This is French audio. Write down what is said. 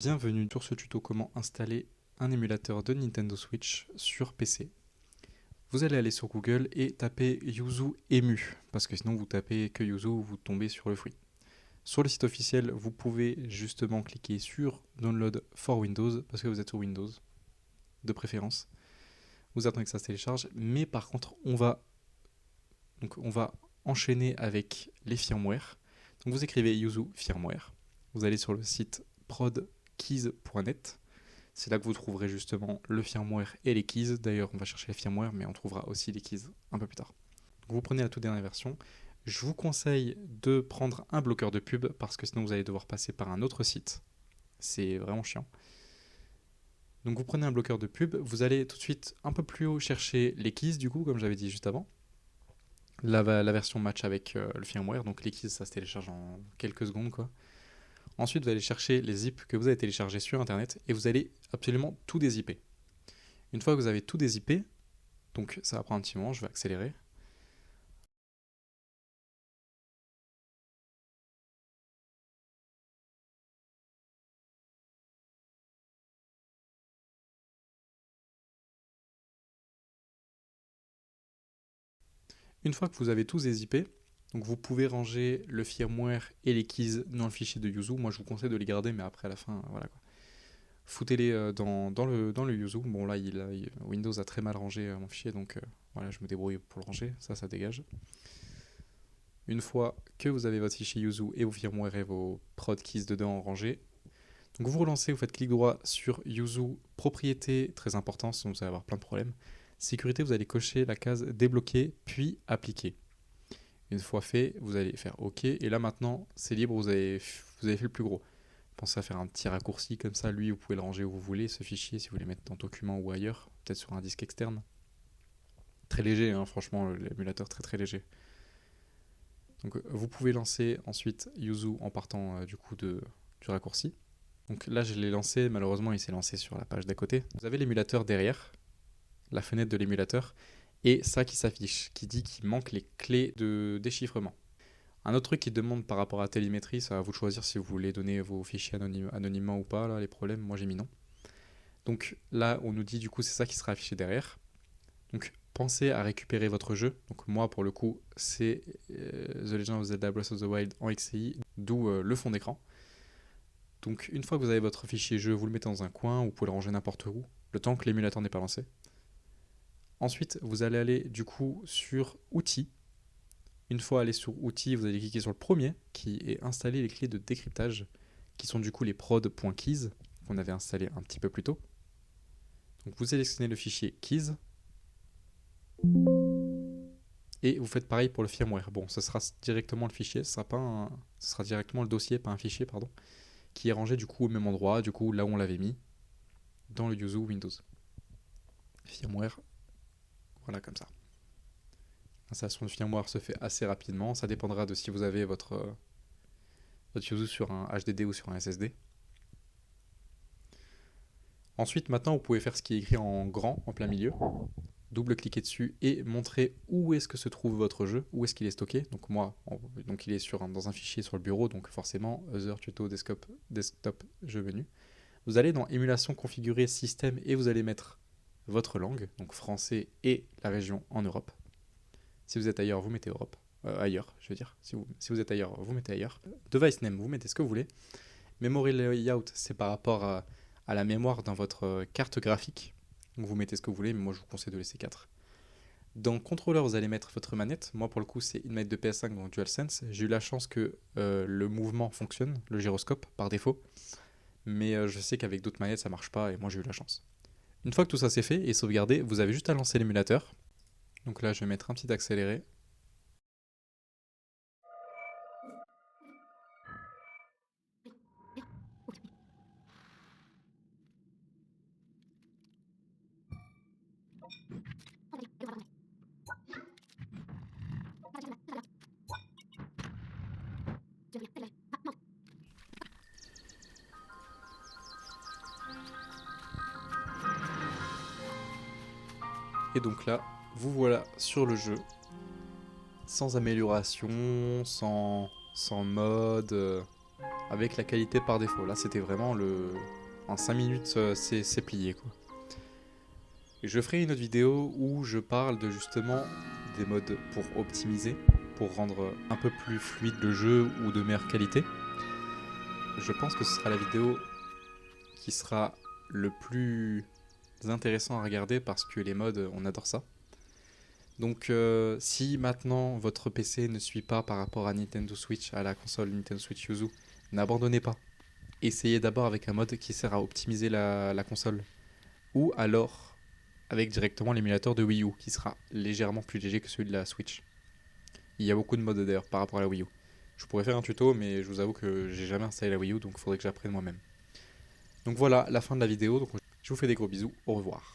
Bienvenue sur ce tuto comment installer un émulateur de Nintendo Switch sur PC. Vous allez aller sur Google et taper Yuzu Emu, parce que sinon vous tapez que Yuzu, vous tombez sur le fruit. Sur le site officiel, vous pouvez justement cliquer sur Download for Windows, parce que vous êtes sur Windows, de préférence. Vous attendez que ça se télécharge, mais par contre, on va enchaîner avec les firmware. Donc vous écrivez Yuzu Firmware, vous allez sur le site prodkeys.net. C'est là que vous trouverez justement le firmware et les keys. D'ailleurs, on va chercher les firmware, mais on trouvera aussi les keys un peu plus tard. Donc vous prenez la toute dernière version. Je vous conseille de prendre un bloqueur de pub parce que sinon vous allez devoir passer par un autre site. C'est vraiment chiant. Donc vous prenez un bloqueur de pub, vous allez tout de suite un peu plus haut chercher les keys du coup, comme j'avais dit juste avant. La version match avec le firmware, donc les keys ça se télécharge en quelques secondes quoi. Ensuite, vous allez chercher les zips que vous avez téléchargés sur Internet et vous allez absolument tout dézipper. Une fois que vous avez tout dézippé, donc ça va prendre un petit moment, je vais accélérer. Une fois que vous avez tout dézippé, donc vous pouvez ranger le firmware et les keys dans le fichier de Yuzu. Moi, je vous conseille de les garder, mais après à la fin, voilà quoi. Foutez-les dans le Yuzu. Bon là, Windows a très mal rangé mon fichier, donc voilà, je me débrouille pour le ranger. Ça dégage. Une fois que vous avez votre fichier Yuzu et vos firmware et vos prod keys dedans rangés, donc vous relancez, vous faites clic droit sur Yuzu, propriété, très important, sinon vous allez avoir plein de problèmes. Sécurité, vous allez cocher la case débloquer, puis appliquer. Une fois fait, vous allez faire OK, et là maintenant, c'est libre, vous avez fait le plus gros. Pensez à faire un petit raccourci comme ça, lui, vous pouvez le ranger où vous voulez, ce fichier, si vous voulez mettre dans document ou ailleurs, peut-être sur un disque externe. Très léger, hein, franchement, l'émulateur très léger. Donc vous pouvez lancer ensuite Yuzu en partant du coup du raccourci. Donc là je l'ai lancé, malheureusement il s'est lancé sur la page d'à côté. Vous avez l'émulateur derrière, la fenêtre de l'émulateur, et ça qui s'affiche, qui dit qu'il manque les clés de déchiffrement. Un autre truc qui demande par rapport à télémétrie, ça va vous choisir si vous voulez donner vos fichiers anonymement ou pas, là les problèmes, moi j'ai mis non. Donc là on nous dit du coup c'est ça qui sera affiché derrière. Donc pensez à récupérer votre jeu. Donc moi pour le coup c'est The Legend of Zelda Breath of the Wild en XCI, d'où le fond d'écran. Donc une fois que vous avez votre fichier jeu, vous le mettez dans un coin, vous pouvez le ranger n'importe où, le temps que l'émulateur n'est pas lancé. Ensuite vous allez aller du coup sur outils. Une fois allé sur outils, vous allez cliquer sur le premier qui est installer les clés de décryptage, qui sont du coup les prod.keys qu'on avait installé un petit peu plus tôt. Donc vous sélectionnez le fichier keys, et vous faites pareil pour le firmware. Bon, ce sera directement le fichier, ce sera directement le dossier, pas un fichier, pardon, qui est rangé du coup au même endroit, du coup là où on l'avait mis, dans le Yuzu Windows. Firmware, voilà comme ça. L'installation de firmware se fait assez rapidement, ça dépendra de si vous avez votre Yuzu sur un HDD ou sur un SSD. Ensuite, maintenant, vous pouvez faire ce qui est écrit en grand, en plein milieu. Double-cliquer dessus et montrer où est-ce que se trouve votre jeu, où est-ce qu'il est stocké. Donc moi, il est dans un fichier sur le bureau, donc forcément, Other Tuto Desktop jeu menu. Vous allez dans émulation configurer système et vous allez mettre votre langue, donc français et la région en Europe. Si vous êtes ailleurs, vous mettez Europe. Ailleurs, je veux dire. Si vous êtes ailleurs, vous mettez ailleurs. Device name, vous mettez ce que vous voulez. Memory layout, c'est par rapport à la mémoire dans votre carte graphique. Donc vous mettez ce que vous voulez, mais moi je vous conseille de laisser 4. Dans contrôleur, vous allez mettre votre manette. Moi pour le coup, c'est une manette de PS5 donc DualSense. J'ai eu la chance que le mouvement fonctionne, le gyroscope par défaut. Mais je sais qu'avec d'autres manettes ça marche pas et moi j'ai eu la chance. Une fois que tout ça c'est fait et sauvegardé, vous avez juste à lancer l'émulateur. Donc là je vais mettre un petit accéléré. Et donc là, vous voilà sur le jeu, sans amélioration, sans mode, avec la qualité par défaut. Là, c'était vraiment le... En 5 minutes, c'est plié, quoi. Et je ferai une autre vidéo où je parle de justement des modes pour optimiser, pour rendre un peu plus fluide le jeu ou de meilleure qualité. Je pense que ce sera la vidéo qui sera le plus intéressant à regarder parce que les modes, on adore ça. Donc si maintenant votre PC ne suit pas par rapport à Nintendo Switch, à la console Nintendo Switch Yuzu, n'abandonnez pas. Essayez d'abord avec un mode qui sert à optimiser la console. Ou alors avec directement l'émulateur de Wii U, qui sera légèrement plus léger que celui de la Switch. Il y a beaucoup de modes d'ailleurs par rapport à la Wii U. Je pourrais faire un tuto, mais je vous avoue que j'ai jamais installé la Wii U, donc il faudrait que j'apprenne moi-même. Donc voilà, la fin de la vidéo. Donc je vous fais des gros bisous, au revoir.